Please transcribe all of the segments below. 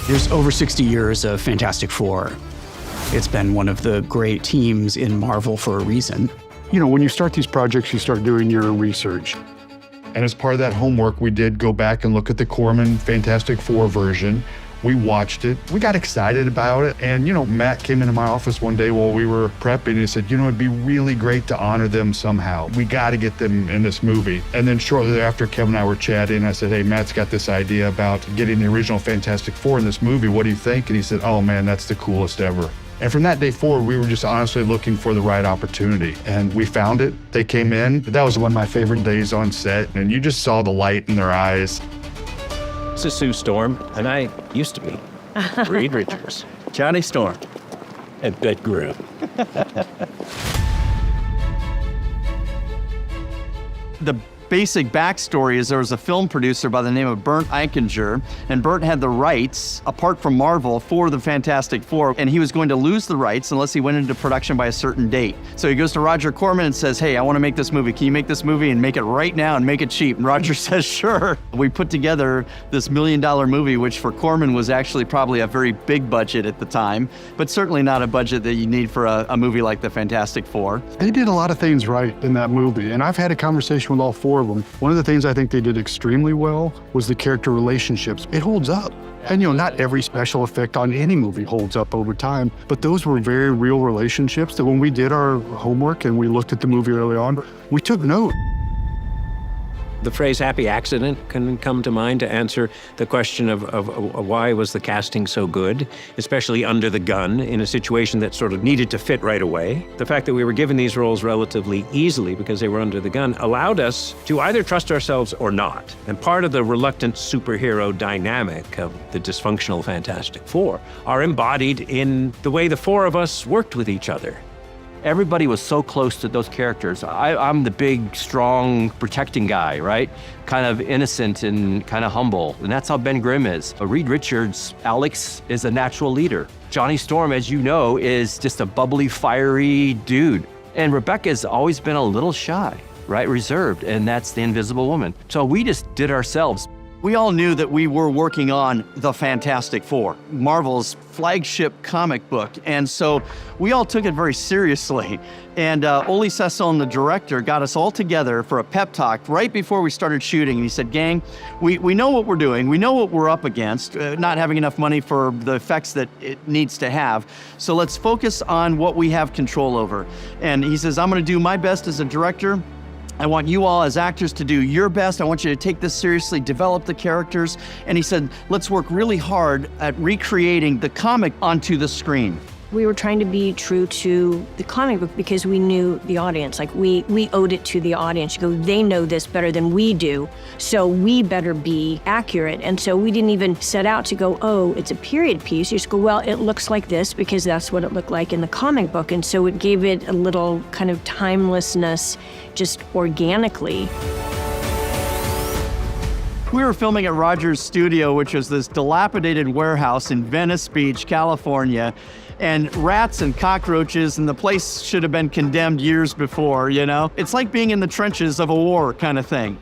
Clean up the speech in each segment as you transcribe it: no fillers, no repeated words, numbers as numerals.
There's over 60 years of Fantastic Four. It's been one of the great teams in Marvel for a reason. You know, when you start these projects, you start doing your research. And as part of that homework, we did go back and look at the Corman Fantastic Four version. We watched it, we got excited about it. And, you know, Matt came into my office one day while we were prepping and he said, you know, it'd be really great to honor them somehow. We got to get them in this movie. And then shortly thereafter, Kevin and I were chatting. I said, hey, Matt's got this idea about getting the original Fantastic Four in this movie. What do you think? And he said, oh man, that's the coolest ever. And from that day forward, we were just honestly looking for the right opportunity. And we found it. They came in. That was one of my favorite days on set. And you just saw the light in their eyes. This is Sue Storm, and I used to be Reed Richards, Johnny Storm, and Bette Grimm. The basic backstory is there was a film producer by the name of Bernd Eichinger, and Bernd had the rights, apart from Marvel, for the Fantastic Four, and he was going to lose the rights unless he went into production by a certain date. So he goes to Roger Corman and says, hey, I want to make this movie. Can you make this movie and make it right now and make it cheap? And Roger says, sure. We put together this $1 million movie, which for Corman was actually probably a very big budget at the time, but certainly not a budget that you need for a movie like the Fantastic Four. They did a lot of things right in that movie, and I've had a conversation with all four of them. One of the things I think they did extremely well was the character relationships. It holds up. And you know, not every special effect on any movie holds up over time, but those were very real relationships that when we did our homework and we looked at the movie early on, we took note. The phrase happy accident can come to mind to answer the question of why was the casting so good, especially under the gun in a situation that sort of needed to fit right away. The fact that we were given these roles relatively easily because they were under the gun allowed us to either trust ourselves or not. And part of the reluctant superhero dynamic of the dysfunctional Fantastic Four are embodied in the way the four of us worked with each other. Everybody was so close to those characters. I'm the big, strong, protecting guy, right? Kind of innocent and kind of humble. And that's how Ben Grimm is. Reed Richards, Alex, is a natural leader. Johnny Storm, as you know, is just a bubbly, fiery dude. And Rebecca's always been a little shy, right? Reserved, and that's the Invisible Woman. So we just did ourselves. We all knew that we were working on the Fantastic Four, Marvel's flagship comic book. And so we all took it very seriously. And Ole Sesson, the director, got us all together for a pep talk right before we started shooting. And he said, gang, we know what we're doing. We know what we're up against, not having enough money for the effects that it needs to have. So let's focus on what we have control over. And he says, I'm gonna do my best as a director. I want you all as actors to do your best. I want you to take this seriously, develop the characters. And he said, let's work really hard at recreating the comic onto the screen. We were trying to be true to the comic book because we knew the audience. Like we owed it to the audience. You go, they know this better than we do, so we better be accurate. And so we didn't even set out to go, oh, it's a period piece. You just go, well, it looks like this because that's what it looked like in the comic book. And so it gave it a little kind of timelessness just organically. We were filming at Rogers' studio, which was this dilapidated warehouse in Venice Beach, California, and rats and cockroaches, and the place should have been condemned years before, you know? It's like being in the trenches of a war kind of thing.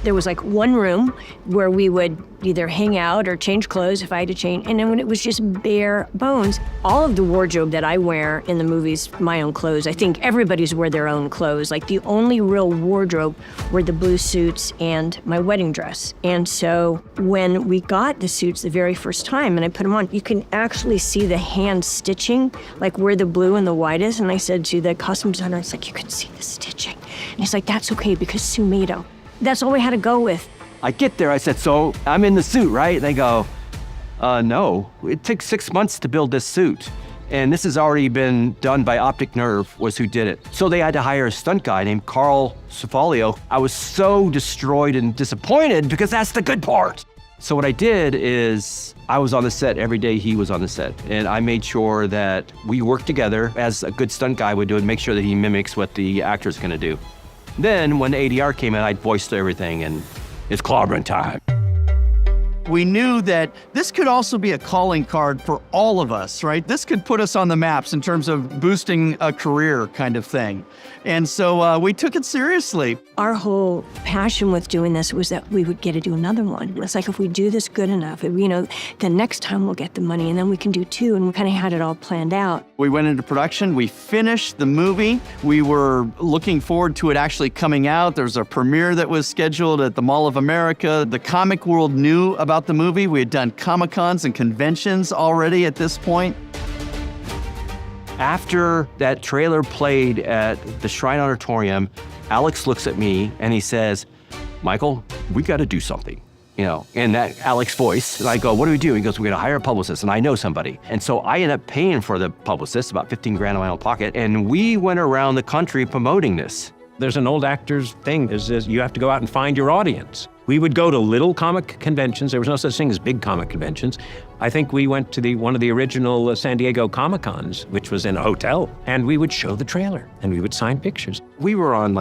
There was like one room where we would either hang out or change clothes if I had to change, and then when it was just bare bones. All of the wardrobe that I wear in the movies, my own clothes. I think everybody's wear their own clothes. Like the only real wardrobe were the blue suits and my wedding dress. And so when we got the suits the very first time and I put them on, you can actually see the hand stitching, like where the blue and the white is. And I said to the costume designer, it's like, you can see the stitching. And he's like, that's okay because Sue made them. That's all we had to go with. I get there, I said, so I'm in the suit, right? And they go, no, it took 6 months to build this suit. And this has already been done by Optic Nerve, was who did it. So they had to hire a stunt guy named Carl Cefalio. I was so destroyed and disappointed because that's the good part. So what I did is I was on the set every day he was on the set. And I made sure that we worked together as a good stunt guy would do and make sure that he mimics what the actor's gonna do. Then when the ADR came in, I voiced everything and it's clobbering time. We knew that this could also be a calling card for all of us, right? This could put us on the maps in terms of boosting a career kind of thing. And so we took it seriously. Our whole passion with doing this was that we would get to do another one. It's like, if we do this good enough, the next time we'll get the money, and then we can do two, and we kind of had it all planned out. We went into production, we finished the movie. We were looking forward to it actually coming out. There was a premiere that was scheduled at the Mall of America. The comic world knew about the movie. We had done Comic-Cons and conventions already at this point. After that trailer played at the Shrine Auditorium, Alex looks at me and he says, Michael, we got to do something, in that Alex voice. And I go, what do we do? He goes, we got to hire a publicist, and I know somebody. And so I end up paying for the publicist, about 15 grand in my own pocket, and we went around the country promoting this. There's an old actor's thing, is you have to go out and find your audience. We would go to little comic conventions. There was no such thing as big comic conventions. I think we went to one of the original San Diego Comic-Cons, which was in a hotel, and we would show the trailer, and we would sign pictures. We were on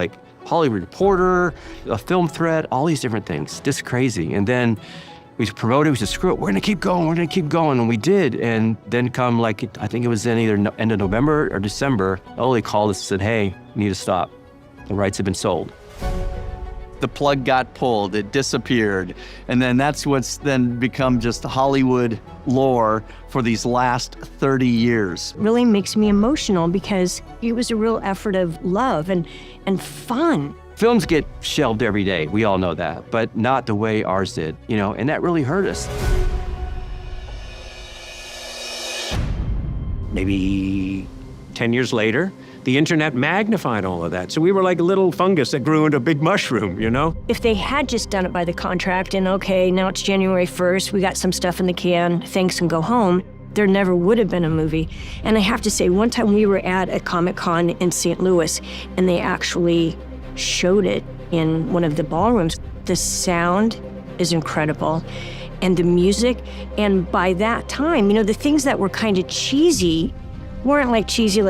Hollywood Reporter, a Film Thread, all these different things, just crazy. And then we promoted, we said, screw it, we're gonna keep going, and we did. And then come I think it was in either end of November or December, Oli called us and said, hey, you need to stop. The rights have been sold. The plug got pulled, it disappeared. And then that's what's then become just Hollywood lore for these last 30 years. It really makes me emotional because it was a real effort of love and fun. Films get shelved every day, we all know that, but not the way ours did, and that really hurt us. Maybe 10 years later, the internet magnified all of that. So we were like a little fungus that grew into a big mushroom, If they had just done it by the contract and, okay, now it's January 1st, we got some stuff in the can, thanks and go home, there never would have been a movie. And I have to say, one time we were at a Comic-Con in St. Louis, and they actually showed it in one of the ballrooms. The sound is incredible, and the music. And by that time, the things that were kind of cheesy weren't cheesy,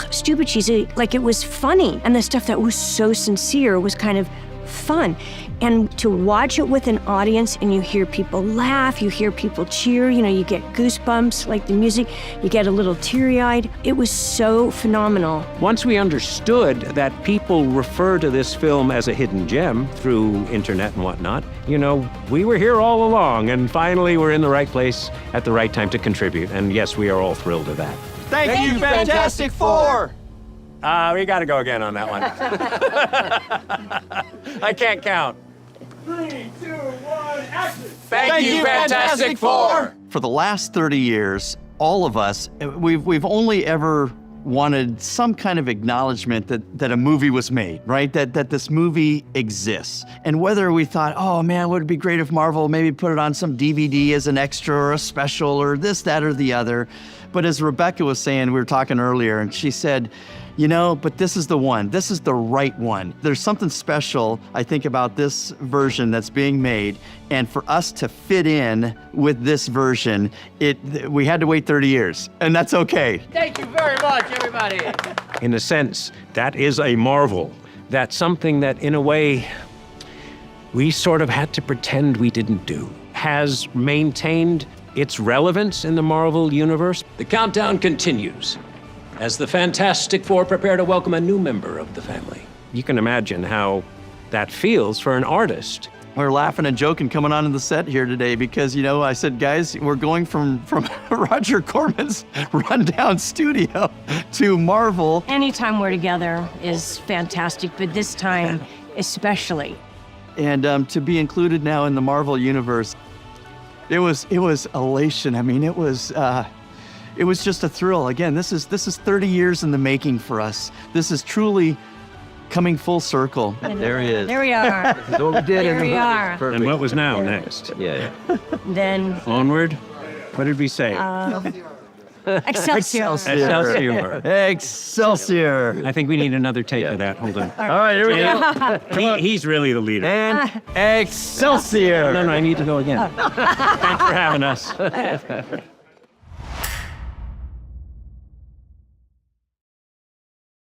stupid cheesy, it was funny. And the stuff that was so sincere was kind of fun. And to watch it with an audience and you hear people laugh, you hear people cheer, you get goosebumps, like the music, you get a little teary-eyed. It was so phenomenal. Once we understood that people refer to this film as a hidden gem through internet and whatnot, we were here all along, and finally we're in the right place at the right time to contribute. And yes, we are all thrilled to that. Thank you, Fantastic Four! We gotta go again on that one. I can't count. 3, 2, 1, action! Thank you, Fantastic Four! For the last 30 years, all of us, we've only ever wanted some kind of acknowledgement that a movie was made, right? That this movie exists. And whether we thought, oh man, would it be great if Marvel maybe put it on some DVD as an extra or a special or this, that, or the other. But as Rebecca was saying, we were talking earlier, and she said, but this is the one. This is the right one. There's something special, I think, about this version that's being made. And for us to fit in with this version, we had to wait 30 years, and that's okay. Thank you very much, everybody. In a sense, that is a marvel. That's something that, in a way, we sort of had to pretend we didn't do. Has maintained its relevance in the Marvel universe. The countdown continues as the Fantastic Four prepare to welcome a new member of the family. You can imagine how that feels for an artist. We're laughing and joking coming onto the set here today because, I said, guys, we're going from Roger Corman's rundown studio to Marvel. Anytime we're together is fantastic, but this time especially. And to be included now in the Marvel universe, it was elation. I mean, it was just a thrill. Again, this is 30 years in the making for us. This is truly coming full circle. There he is. There we are. That's what we did. There we are. Perfect. And what was now next? Yeah. Then Onward? What did we say? Excelsior. Excelsior. Excelsior. I think we need another take of that. Hold on. All right, here we go. He's really the leader. And Excelsior. No, I need to go again. Thanks for having us.